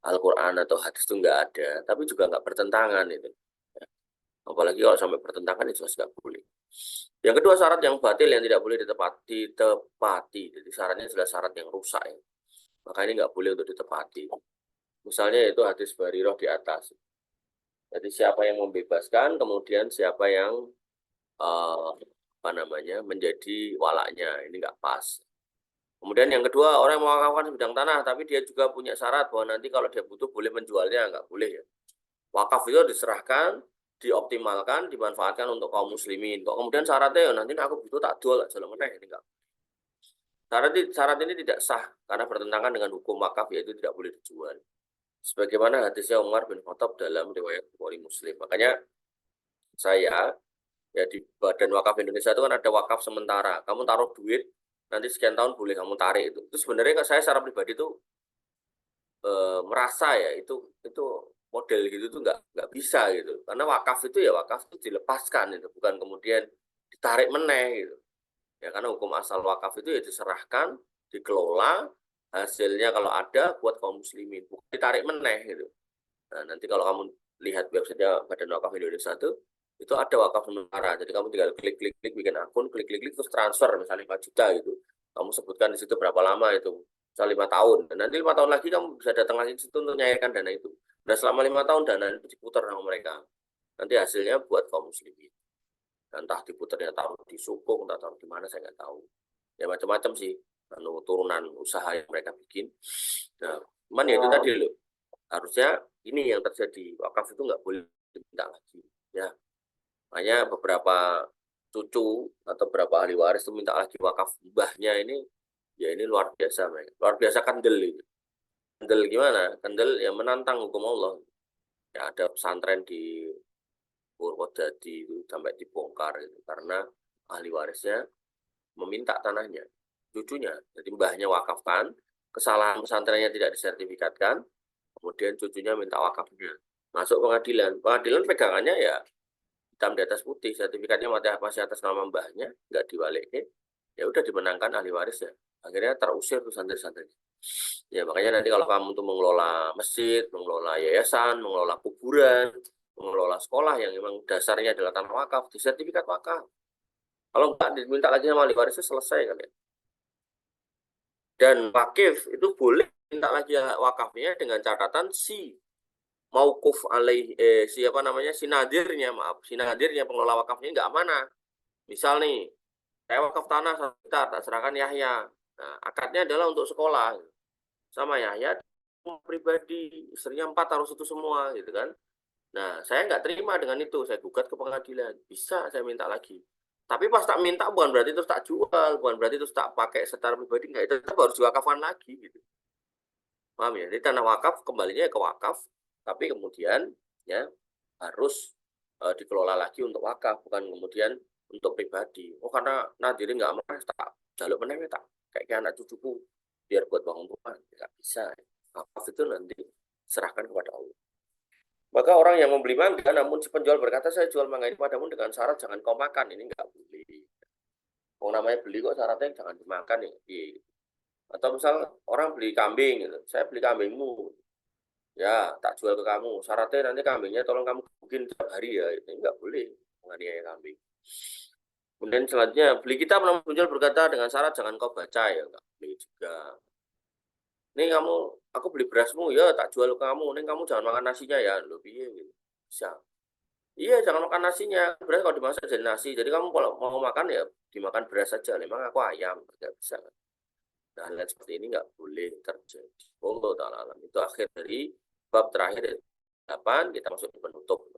Al-Quran atau hadis itu nggak ada, tapi juga nggak bertentangan itu. Apalagi kalau sampai bertentangan itu jelas nggak boleh. Yang kedua syarat yang batil yang tidak boleh ditepati. Jadi syaratnya adalah syarat yang rusak ya. Maka ini nggak boleh untuk ditepati. Misalnya itu hadis Barirah di atas. Jadi siapa yang membebaskan, kemudian siapa yang menjadi walaknya, ini nggak pas. Kemudian yang kedua orang yang mewakafkan sebidang tanah, tapi dia juga punya syarat bahwa nanti kalau dia butuh boleh menjualnya, nggak boleh ya. Wakaf itu diserahkan, dioptimalkan, dimanfaatkan untuk kaum muslimin. Kok kemudian syaratnya ya nanti aku butuh tak jual, jalan meneh ini enggak. Syarat ini tidak sah karena bertentangan dengan hukum wakaf yaitu tidak boleh dijual. Sebagaimana hadisnya Umar bin Khattab dalam riwayat Bukhari Muslim. Makanya saya ya di Badan Wakaf Indonesia itu kan ada wakaf sementara. Kamu taruh duit nanti sekian tahun boleh kamu tarik itu. Itu sebenarnya saya secara pribadi itu merasa ya itu model gitu tuh nggak bisa gitu. Karena wakaf itu ya wakaf itu dilepaskan itu, bukan kemudian ditarik meneh gitu. Ya karena hukum asal wakaf itu ya diserahkan, dikelola, hasilnya kalau ada buat kaum muslimin, bukan ditarik meneh gitu. Nah, nanti kalau kamu lihat websitenya Badan Wakaf Indonesia itu ada wakaf sementara. Jadi kamu tinggal klik bikin akun, klik terus transfer misalnya 5 juta gitu. Kamu sebutkan di situ berapa lama itu. Misal 5 tahun. Dan nanti 5 tahun lagi kamu bisa datang lagi ke situ untuk menyairkan dana itu. Dan selama 5 tahun dana itu diputar sama mereka. Nanti hasilnya buat kaum muslimin. Dan entah diputarnya taruh di sukuk, entah taruh di mana saya nggak tahu. Ya macam-macam sih. Turunan usaha yang mereka bikin. Nah, cuman ya itu tadi loh. Harusnya ini yang terjadi. Wakaf itu nggak boleh diminta lagi. Ya, makanya beberapa cucu atau berapa ahli waris itu minta lagi wakaf mbahnya ini, ya ini luar biasa mereka. Luar biasa kendel itu. Kendel gimana? Kendel yang menantang hukum Allah. Ya ada pesantren di Purwodadi itu sampai dibongkar gitu, karena ahli warisnya meminta tanahnya, cucunya. Jadi mbahnya wakafkan, kesalahan pesantrennya tidak disertifikatkan, kemudian cucunya minta wakafnya. Masuk pengadilan. Pengadilan pegangannya ya hitam di atas putih, sertifikatnya masih atas nama mbahnya, nggak dibalikin. Ya udah dimenangkan ahli warisnya. Akhirnya terusir tuh santri-santri. Ya makanya nanti kalau kamu tuh mengelola masjid, mengelola yayasan, mengelola kuburan, mengelola sekolah yang memang dasarnya adalah tanah wakaf, di sertifikat wakaf. Kalau nggak diminta lagi sama ahli warisnya, selesai kan ya. Dan wakif itu boleh minta lagi wakafnya dengan catatan si maukuf alaih siapa namanya si nadirnya, maaf, si nadirnya pengelola wakafnya nggak amanah. Misal nih, saya wakaf tanah sebentar, tak serahkan Yahya. Nah, akadnya adalah untuk sekolah sama Yahya pribadi, istrinya 4 harus itu semua gitu kan. Nah, saya nggak terima dengan itu, saya gugat ke pengadilan, bisa saya minta lagi. Tapi pas tak minta bukan berarti terus tak jual, bukan berarti terus tak pakai secara pribadi, nggak, itu tetap harus diwakafkan lagi gitu. Paham ya? Jadi tanah wakaf kembalinya ke wakaf, tapi kemudian ya harus dikelola lagi untuk wakaf, bukan kemudian untuk pribadi. Oh karena nadirin nggak mau, tak jaluk meneh tak kayak anak cucuku biar buat bangun rumah, nggak bisa. Wakaf itu nanti serahkan kepada Allah. Maka orang yang membeli mangga, namun si penjual berkata, saya jual mangga ini padamu dengan syarat jangan kau makan. Ini nggak boleh. Oh namanya beli kok syaratnya jangan dimakan ya. Atau misal orang beli kambing, gitu. Saya beli kambingmu, ya tak jual ke kamu. Syaratnya nanti kambingnya tolong kamu bikin tiap hari ya. Ini nggak boleh menganiaya kambing. Kemudian selanjutnya, beli kita penjual berkata dengan syarat jangan kau baca ya. Nggak boleh juga. Nih kamu, aku beli berasmu, ya tak jual ke kamu. Nih kamu jangan makan nasinya ya. Loh, piye gitu. Bisa. Iya, jangan makan nasinya. Beras kalau dimasak jadi nasi. Jadi kamu kalau mau makan ya dimakan beras saja. Memang aku ayam, nggak bisa. Nah, hal seperti ini nggak boleh terjadi. Allah Ta'ala alam. Itu akhir dari bab terakhir 8, kita masuk di penutup.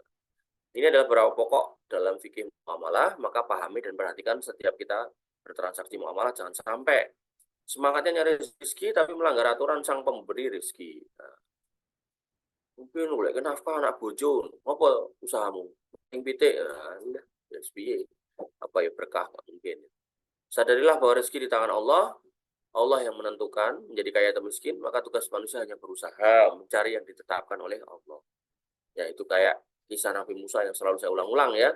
Ini adalah beberapa pokok dalam fikih muamalah, maka pahami dan perhatikan setiap kita bertransaksi muamalah, jangan sampai semangatnya nyari rezeki tapi melanggar aturan sang pemberi rezeki. Nah, mungkin boleh nafkah anak bojo, apa usahamu? Yang pitik, nah, ya SBY, apa ya berkah mungkin. Sadarilah bahwa rezeki di tangan Allah, Allah yang menentukan menjadi kaya atau miskin, maka tugas manusia hanya berusaha mencari yang ditetapkan oleh Allah. Ya itu kayak kisah Nabi Musa yang selalu saya ulang-ulang ya.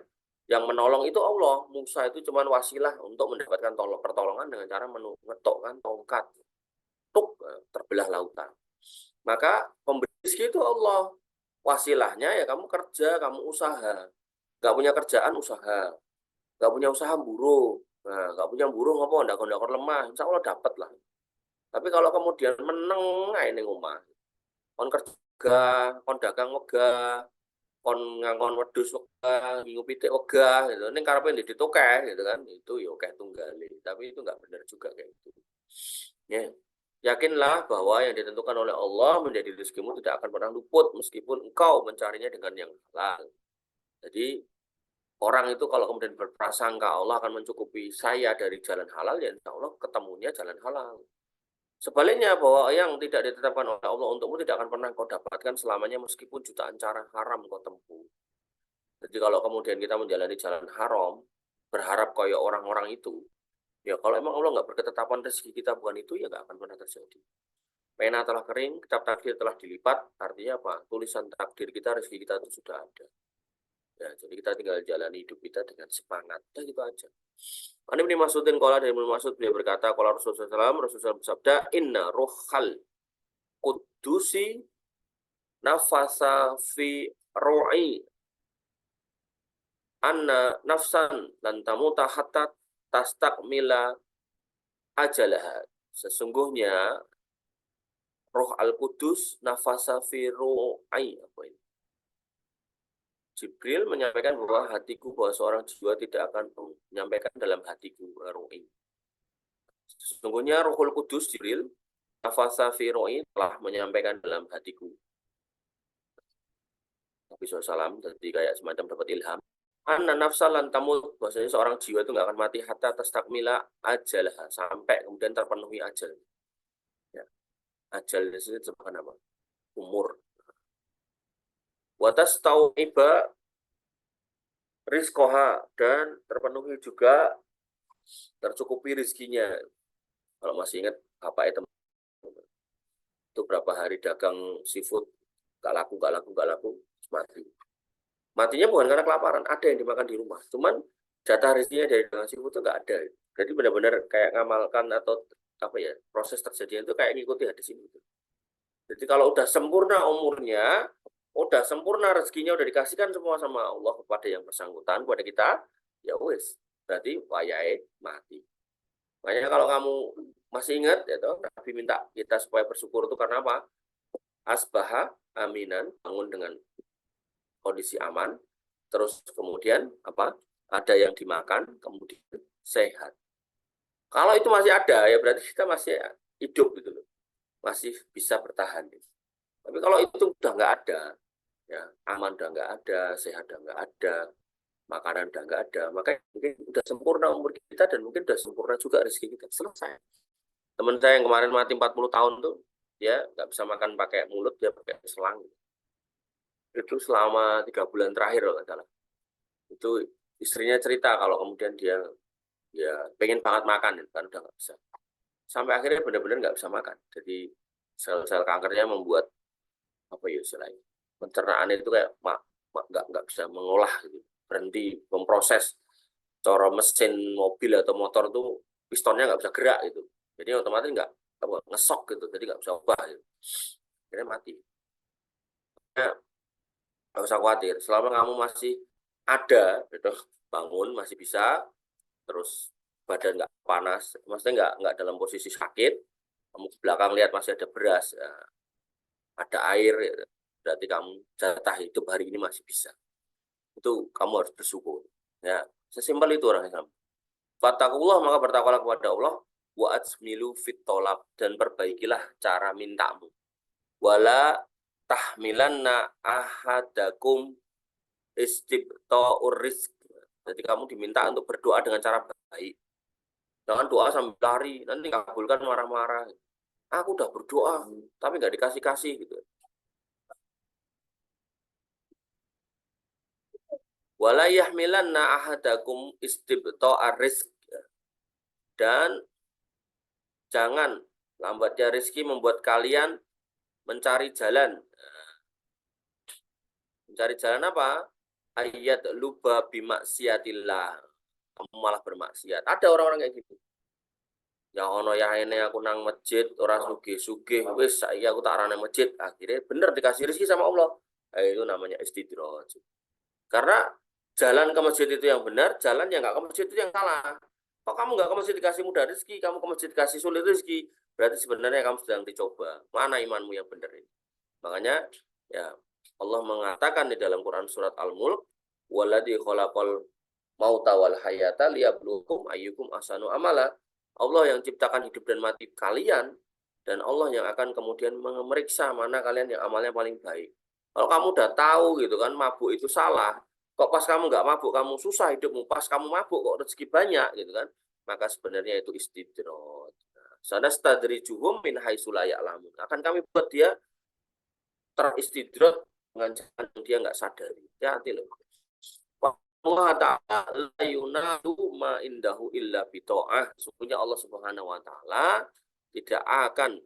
Yang menolong itu Allah. Musa itu cuma wasilah untuk mendapatkan pertolongan dengan cara mengetokkan tongkat. Tuk, terbelah lautan. Maka pemberi rezeki itu Allah. Wasilahnya ya kamu kerja, kamu usaha. Gak punya kerjaan, usaha. Gak punya usaha, buruh. Nah, gak punya buruh, ngapa ndakon-ndakon lemah. Insya Allah dapat lah. Tapi kalau kemudian meneng ini ngomah, kon kerja, kon dagang wegah, kon ngangkon wedhus wegah, minggu pitik wegah gitu. Ning karepe ndek ditokeh gitu kan. Itu ya oke tunggale, tapi itu enggak benar juga kayak gitu. Ya. Yakinlah bahwa yang ditentukan oleh Allah menjadi rezekimu tidak akan pernah luput meskipun engkau mencarinya dengan yang halal. Jadi orang itu kalau kemudian berprasangka Allah akan mencukupi saya dari jalan halal, ya insya Allah ketemunya jalan halal. Sebaliknya bahwa yang tidak ditetapkan oleh Allah untukmu tidak akan pernah kau dapatkan selamanya meskipun jutaan cara haram kau tempuh. Jadi kalau kemudian kita menjalani jalan haram, berharap kayak orang-orang itu, ya kalau emang Allah nggak berketetapan rezeki kita bukan itu, ya nggak akan pernah terjadi. Pena telah kering, kitab takdir telah dilipat, artinya apa? Tulisan takdir kita, rezeki kita itu sudah ada. Ya, jadi kita tinggal jalani hidup kita dengan semangat. Nah, gitu aja. Ani bin Mas'udin qala dari Ibnu Mas'ud beliau berkata, qala Rasulullah SAW bersabda, "Inna ruhal qudusi nafasa fi ru'i anna nafsan lan tamuta hatta tastakmila ajalaha." Sesungguhnya Roh Al-Qudus nafasa fi ru'i, apa ini? Jibril menyampaikan bahwa hatiku, bahwa seorang jiwa tidak akan menyampaikan dalam hatiku ru'i. Sesungguhnya Rohul Kudus Jibril nafasa fi ru'i telah menyampaikan dalam hatiku. Nabi SAW jadi kayak semacam dapat ilham. Anna nafsalan tamut, bahwasanya seorang jiwa itu nggak akan mati hatta tastakmila ajalah, sampai kemudian terpenuhi ajal. Ya. Ajal di sini disebutkan apa? Umur. Watas tau iba rizkoha, dan terpenuhi juga tercukupi rizkinya. Kalau masih ingat apa itu berapa hari dagang seafood gak laku mati. Matinya bukan karena kelaparan, ada yang dimakan di rumah. Cuman jatah rezekinya dari dagang seafood itu nggak ada. Jadi benar-benar kayak ngamalkan atau apa ya, proses terjadinya itu kayak ngikuti hadis ini. Jadi kalau udah sempurna umurnya, udah sempurna rezekinya, udah dikasihkan semua sama Allah kepada yang bersangkutan, kepada kita, ya wis, berarti wayai mati. Makanya kalau kamu masih ingat, ya toh, Nabi minta kita supaya bersyukur itu karena apa? Asbaha aminan, bangun dengan kondisi aman, terus kemudian apa? Ada yang dimakan, kemudian sehat. Kalau itu masih ada, ya berarti kita masih hidup gitu loh, masih bisa bertahan. Tapi kalau itu udah nggak ada, ya aman udah nggak ada, sehat udah nggak ada, makanan udah nggak ada, maka mungkin udah sempurna umur kita dan mungkin udah sempurna juga rezeki kita. Selesai. Teman saya yang kemarin mati 40 tahun tuh, dia nggak bisa makan pakai mulut, dia pakai selang. Itu selama 3 bulan terakhir loh, nggak salah. Itu istrinya cerita kalau kemudian dia ya pengen banget makan, kan udah nggak bisa. Sampai akhirnya benar-benar nggak bisa makan. Jadi sel-sel kankernya membuat apa ya istilahnya, pencernaan itu kayak nggak bisa mengolah gitu, berhenti memproses. Coro mesin mobil atau motor tuh pistonnya nggak bisa gerak gitu, jadi otomatis nggak ngesok gitu, jadi nggak bisa ubah gitu. Akhirnya mati. Nah, nggak usah khawatir, selama kamu masih ada gitu, bangun masih bisa, terus badan nggak panas, maksudnya nggak dalam posisi sakit, kamu ke belakang lihat masih ada beras, ya, ada air, ya, berarti kamu jatah hidup hari ini masih bisa. Itu kamu harus bersyukur. Ya, sesimpel itu orang Islam. Fattakullah, maka bertakwalah kepada Allah, wa atsmilu fit tolab, dan perbaikilah cara mintamu. Wala tahmilanna ahadakum istibta'ur rizq. Jadi kamu diminta untuk berdoa dengan cara baik. Jangan doa sambil lari, nanti kabulkan marah-marah. Aku udah berdoa, tapi nggak dikasih-kasih gitu. Wala yahmilanna ahadakum istibta'ar rizq, dan jangan lambatnya rezeki membuat kalian mencari jalan. Mencari jalan apa? Ayat luba bimaksiatillah. Kamu malah bermaksiat. Ada orang-orang kayak gitu. Ya ono ya ini aku nang masjid, orang sugih-sugih, wis saya aku tak arane masjid. Akhirnya bener dikasih rezeki sama Allah. Itu namanya istidraj. Karena jalan ke masjid itu yang benar, jalan yang nggak ke masjid itu yang salah. Kok kamu nggak ke masjid dikasih mudah rezeki, kamu ke masjid dikasih sulit rezeki, berarti sebenarnya kamu sedang dicoba. Mana imanmu yang benar ini? Makanya ya Allah mengatakan di dalam Quran surat Al-Mulk, waladzi khalaqal mauta wal hayata liyabluwakum ayyukum ahsanu amala. Allah yang ciptakan hidup dan mati kalian, dan Allah yang akan kemudian memeriksa mana kalian yang amalnya paling baik. Kalau kamu udah tahu gitu kan, mabuk itu salah, kok pas kamu nggak mabuk kamu susah hidupmu, pas kamu mabuk kok rezeki banyak gitu kan, maka sebenarnya itu istidraj. Sanastadrijuhum min haitsu la ya'lamun. Akan kami buat dia teristidrat dengan jalan yang dia nggak sadari. Hati-hati loh. Allah Ta'ala la yunadu ma indahu illa bito'ah. Sesungguhnya Allah Subhanahu wa Ta'ala tidak akan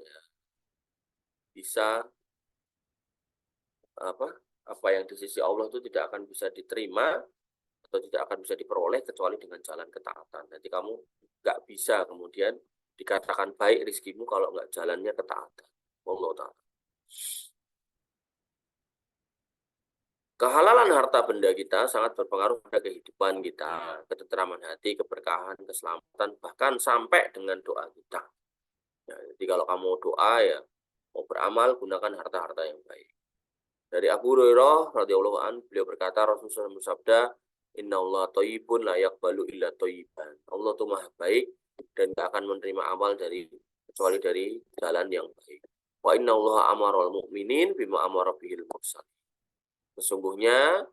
bisa apa yang di sisi Allah itu tidak akan bisa diterima atau tidak akan bisa diperoleh kecuali dengan jalan ketaatan. Nanti kamu nggak bisa kemudian dikatakan baik rezekimu kalau nggak jalannya ketaatan. Allah Ta'ala. Kehalalan harta benda kita sangat berpengaruh pada kehidupan kita, ketenteraman hati, keberkahan, keselamatan, bahkan sampai dengan doa kita. Ya, jadi kalau kamu doa ya mau beramal, gunakan harta-harta yang baik. Dari Abu Hurairah radhiyallahu an, beliau berkata, Rasulullah bersabda, Inna Allah thayyibun la yaqbalu illa thayyiban. Allah itu maha baik dan tidak akan menerima amal kecuali dari jalan yang baik. Wa inna Allah amara al-mu'minin bima amara bihil mursalin. Sesungguhnya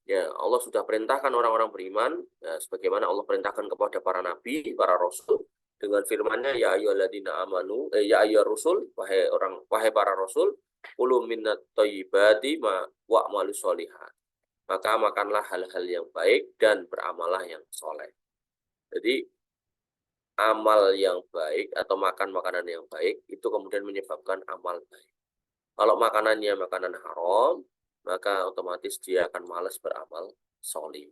ya Allah sudah perintahkan orang-orang beriman ya, sebagaimana Allah perintahkan kepada para nabi, para rasul dengan firman-Nya ya ayyuhalladzina amanu ya ayyuhar rusul wahai para rasul kulu minat thayyibati wa'malu sholihat. Maka makanlah hal-hal yang baik dan beramalah yang soleh. Jadi amal yang baik atau makan makanan yang baik itu kemudian menyebabkan amal baik. Kalau makanannya makanan haram, maka otomatis dia akan malas beramal solih.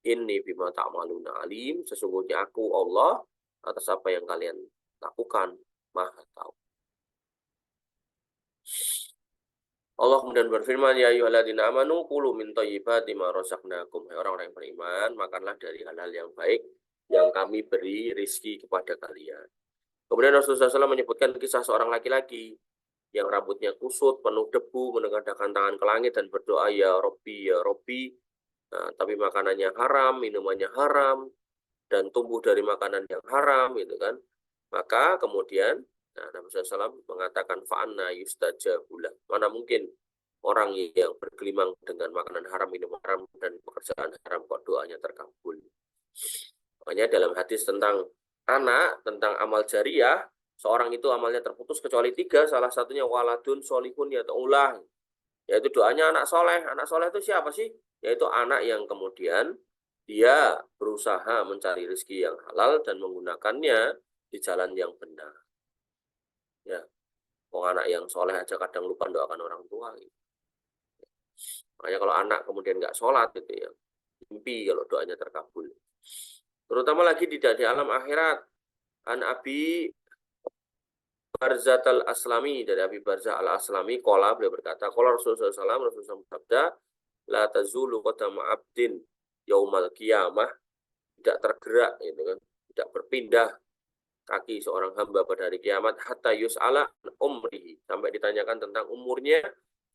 Inni bima ta'maluna alim, sesungguhnya aku Allah atas apa yang kalian lakukan maha tahu. Allah kemudian berfirman, ya ayyuhalladzina amanu kulu min thayyibati ma razaqnakum. Orang-orang yang beriman, makanlah dari hal-hal yang baik yang kami beri rizki kepada kalian. Kemudian Rasulullah SAW menyebutkan kisah seorang laki-laki yang rambutnya kusut, penuh debu, menengadahkan tangan ke langit dan berdoa, ya Robbi. Nah, tapi makanannya haram, minumannya haram, dan tumbuh dari makanan yang haram, gitu kan. Maka kemudian Nabi SAW mengatakan, fa'anna yustajabulah. Mana mungkin orang yang bergelimang dengan makanan haram, minuman haram, dan pekerjaan haram, kok doanya terkabul. Makanya dalam hadis tentang anak, tentang amal jariah, seorang itu amalnya terputus kecuali 3, salah satunya waladun solihun yad'ulah, yaitu doanya anak soleh. Anak soleh itu siapa sih? Yaitu anak yang kemudian dia berusaha mencari rezeki yang halal dan menggunakannya di jalan yang benar. Ya, anak yang soleh aja kadang lupa doakan orang tua. Gitu. Makanya kalau anak kemudian nggak sholat gitu ya, mimpi kalau doanya terkabul. Terutama lagi di alam akhirat. An Abi Barzat al-Aslami, dari Abi Barzah al-Aslami, qala, beliau berkata, qala Rasulullah SAW, Rasulullah bersabda, la tazulu qadama abdin yaumal qiyamah, tidak tergerak, gitu kan, tidak berpindah kaki seorang hamba pada hari kiamat, hatta yus'ala umrihi, sampai ditanyakan tentang umurnya,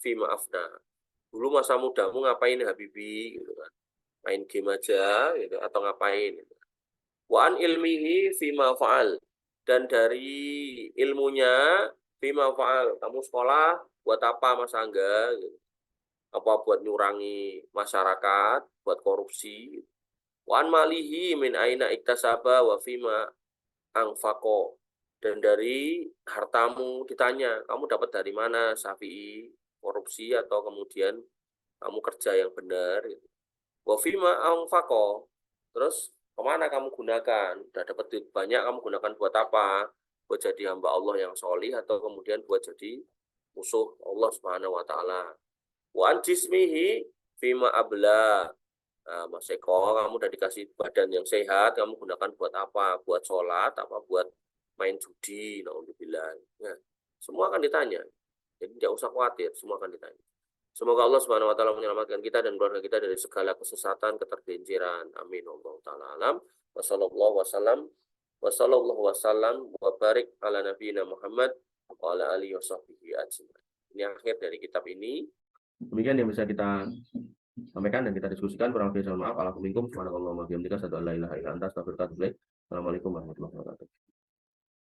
fima afna. Dulu masa mudamu ngapain Habibi, gitu kan, main game aja, gitu, atau ngapain, gitu. Wa an ilmihi fima fa'al, dan dari ilmunya fima fa'al, kamu sekolah buat apa Mas Angga, gitu. Apa buat nyurangi masyarakat, buat korupsi. Wa an malihi min aina iktasaba wa fima anfaqo, dan dari hartamu ditanya, kamu dapat dari mana Syafi'i, korupsi atau kemudian kamu kerja yang benar, gitu. Wa fima anfaqo, terus kemana kamu gunakan? Udah dapat duit banyak, kamu gunakan buat apa? Buat jadi hamba Allah yang solih atau kemudian buat jadi musuh Allah Subhanahu wa taala. Wa an jismihi fima abla. Nah, Mas Eko, kamu udah dikasih badan yang sehat, kamu gunakan buat apa? Buat sholat, apa buat main judi? Naudzubillah. Ya, semua akan ditanya. Jadi tidak usah khawatir, semua akan ditanya. Semoga Allah Subhanahu wa taala menyelamatkan kita dan keluarga kita dari segala kesesatan, ketergelinciran. Amin. Allah taala alam. Wassallallahu wasallam wa barik ala nabiyina Muhammad wa ala alihi washabbihi ajmain. Ini akhir dari kitab ini. Demikian yang bisa kita sampaikan dan kita diskusikan. Kurang lebih mohon maaf. Assalamualaikum warahmatullahi wabarakatuh. Assalamualaikum warahmatullahi wabarakatuh.